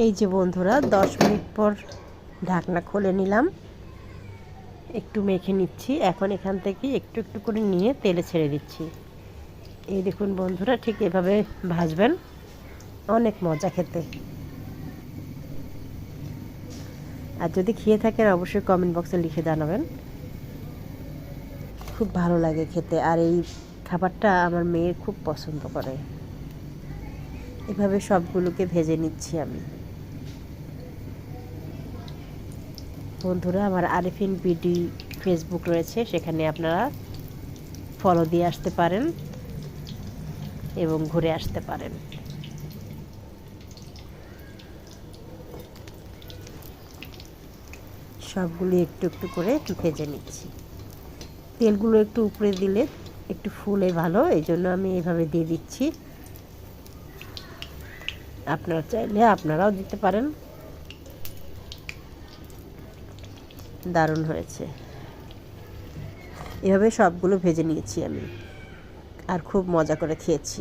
এই যে বন্ধুরা 10 মিনিট পর ঢাকনা খুলে নিলাম, একটু মেখে নিচ্ছি। এখন এখান থেকে একটু একটু করে নিয়ে তেলে ছেড়ে দিচ্ছি। এই দেখুন বন্ধুরা, ঠিক এভাবে ভাজবেন, অনেক মজা খেতে। আর যদি খেয়ে থাকেন অবশ্যই কমেন্ট বক্সে লিখে জানাবেন। খুব ভালো লাগে খেতে, আর এই খাবারটা আমার মেয়ে খুব পছন্দ করে। এভাবে সবগুলোকে ভেজে নিচ্ছি আমি। বন্ধুরা, আমার আরিফিন বিডি ফেসবুক রয়েছে, সেখানে আপনারা ফলো দিয়ে আসতে পারেন এবং ঘুরে আসতে পারেন। সবগুলো একটু একটু করে ভেজে নিচ্ছি। তেলগুলো একটু উপরে দিলে একটু ফুলে ভালো, এই জন্য আমি এভাবে দিয়ে দিচ্ছি। আপনারা চাইলে আপনারাও দিতে পারেন। দারুণ হয়েছে। এভাবে সবগুলো ভেজে নিয়েছি আমি, আর খুব মজা করে খেয়েছি।